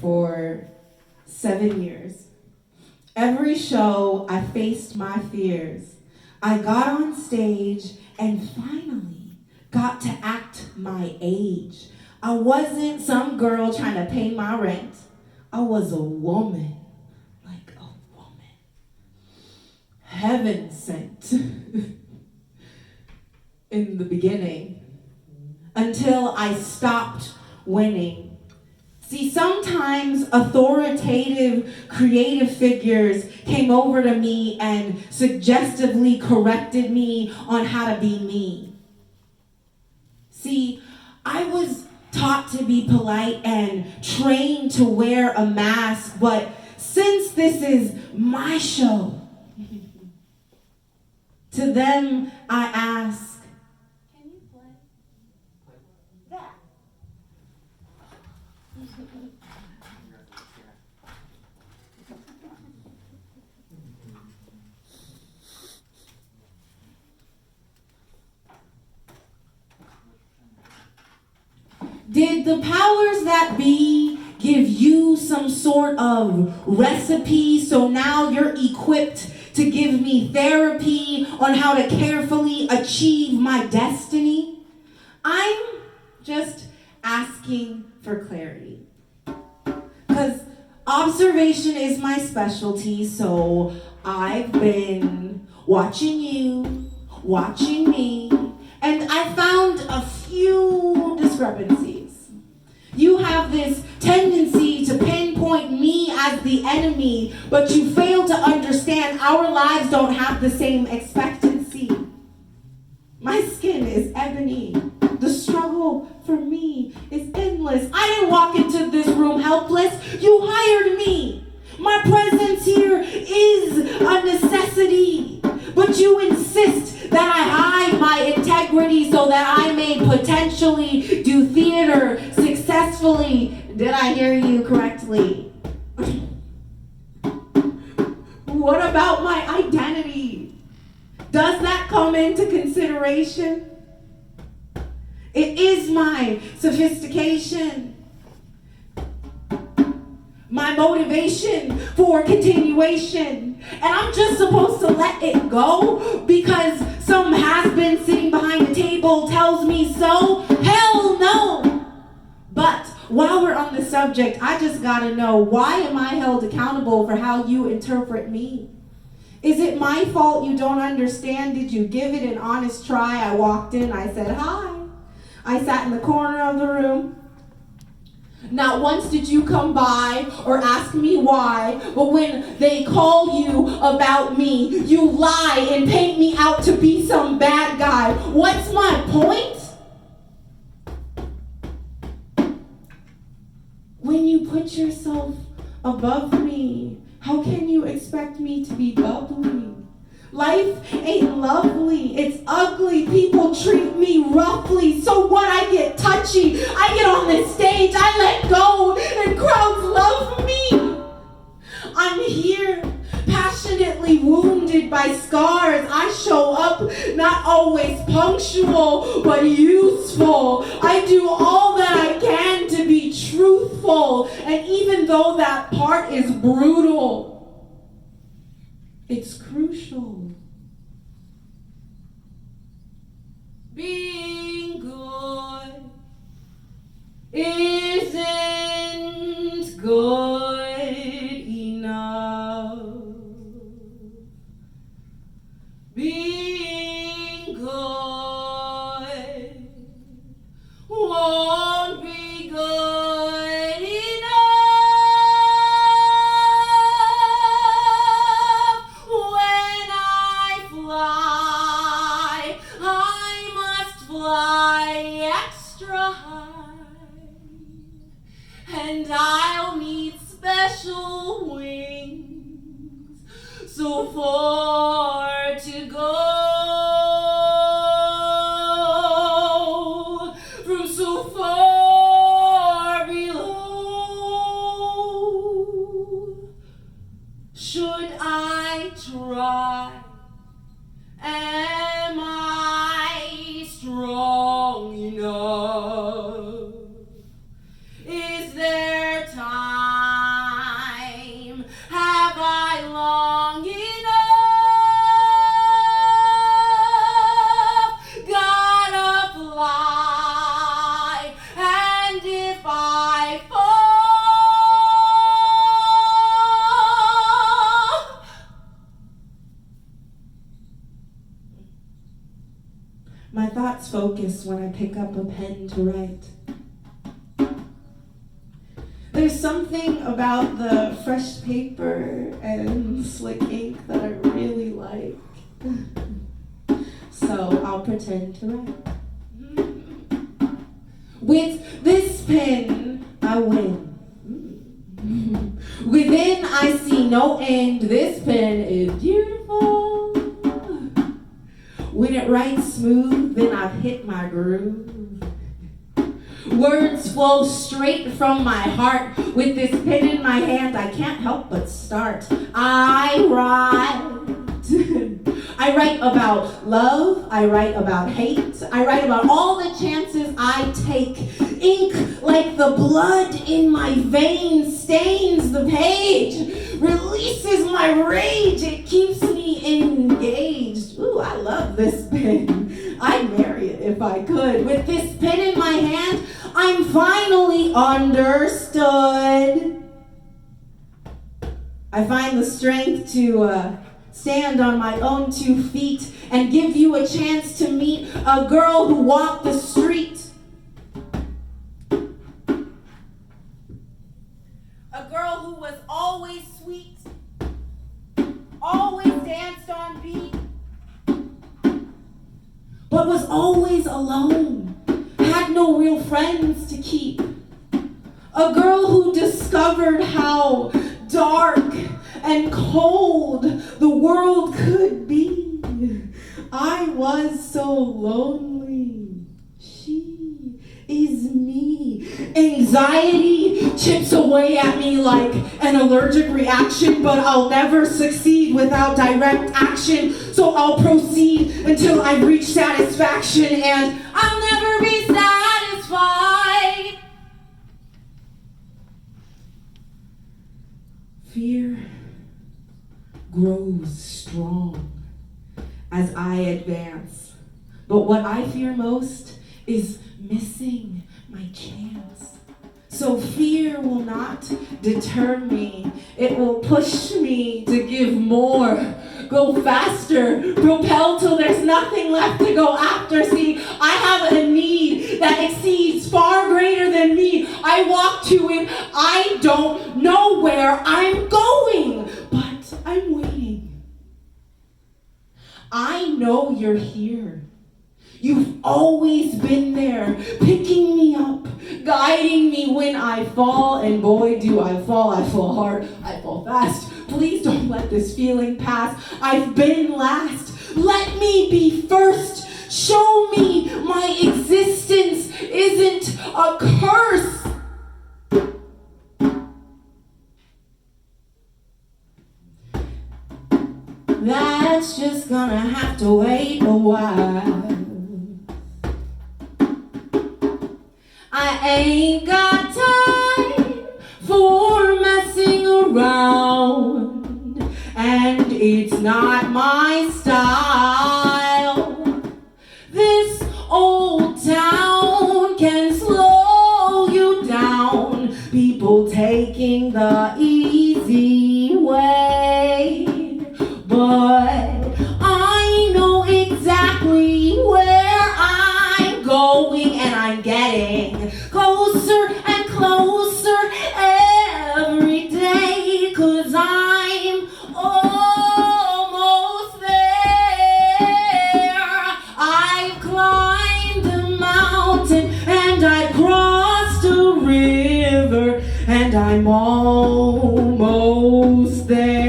for 7 years. Every show, I faced my fears. I got on stage and finally got to act my age. I wasn't some girl trying to pay my rent. I was a woman, like a woman. Heaven sent in the beginning until I stopped winning. See, sometimes authoritative, creative figures came over to me and suggestively corrected me on how to be me. See, I was taught to be polite and trained to wear a mask, but since this is my show, to them I ask, can you play that? Did the powers that be give you some sort of recipe so now you're equipped to give me therapy on how to carefully achieve my destiny? I'm just asking for clarity. Because observation is my specialty, so I've been watching you, watching me, and I found a few discrepancies. You have this tendency to pinpoint me as the enemy, but you fail to understand our lives don't have the same expectancy. My skin is ebony. The struggle for me is endless. I didn't walk into this room helpless. You hired me. My presence here is a necessity. But you insist that I hide my integrity so that I may potentially do theater successfully. Did I hear you correctly? What about my identity? Does that come into consideration? It is my sophistication, my motivation for continuation. And I'm just supposed to let it go because some has-been sitting behind the table tells me so? Hell no! But while we're on the subject, I just gotta know, why am I held accountable for how you interpret me? Is it my fault you don't understand? Did you give it an honest try? I walked in, I said hi. I sat in the corner of the room. Not once did you come by or ask me why, but when they call you about me, you lie and paint me out to be some bad guy. What's my point? When you put yourself above me, how can you expect me to be bubbly? Life ain't lovely, it's ugly. People treat me roughly. So what? I get touchy. I get on this stage, I let go, and crowds love me. I'm here, passionately wounded by scars. I show up, not always punctual, but useful. I do all that I can to be truthful. And even though that part is brutal, it's crucial. Being good isn't good enough. Being good won't be good enough. When I fly, I must fly extra high, and I'll need special wings so far to go, from so far below. Should I try? Am I strong enough? Is there time? lost focus when I pick up a pen to write. There's something about the fresh paper and slick ink that I really like. So I'll pretend to write. With this pen, I win. Within, I see no end. This pen is beautiful. When it writes smooth, then I've hit my groove. Words flow straight from my heart. With this pen in my hand, I can't help but start. I write. I write about love. I write about hate. I write about all the chances I take. Ink like the blood in my veins stains the page, releases my rage. It keeps me engaged. Ooh, I love this pen. I'd marry it if I could. With this pen in my hand, I'm finally understood. I find the strength to stand on my own 2 feet and give you a chance to meet a girl who walked the street. A girl who was always sweet, always danced on beat, but was always alone, had no real friends to keep. A girl who discovered how dark and cold the world could be. I was so lonely. She is me. Anxiety chips away at me like an allergic reaction, but I'll never succeed without direct action. So I'll proceed until I reach satisfaction, and I'll never be satisfied. Fear grows strong as I advance. But what I fear most is missing my chance. So fear will not deter me. It will push me to give more, go faster, propel till there's nothing left to go after. See, I have a need that exceeds far greater than me. I walk to it. I don't know where I'm going, but I'm waiting. I know you're here. You've always been there, picking me up, guiding me when I fall, and boy, do I fall hard, I fall fast. Please don't let this feeling pass. I've been last. Let me be first. Show me my existence isn't a curse. That's just gonna have to wait a while. I ain't got time for messing around, and it's not my style. This old town can slow you down, people taking the easy way, but I know exactly where I'm going, and I'm getting closer and closer every day, 'cause I'm almost there. I've climbed a mountain and I crossed a river, and I'm almost there.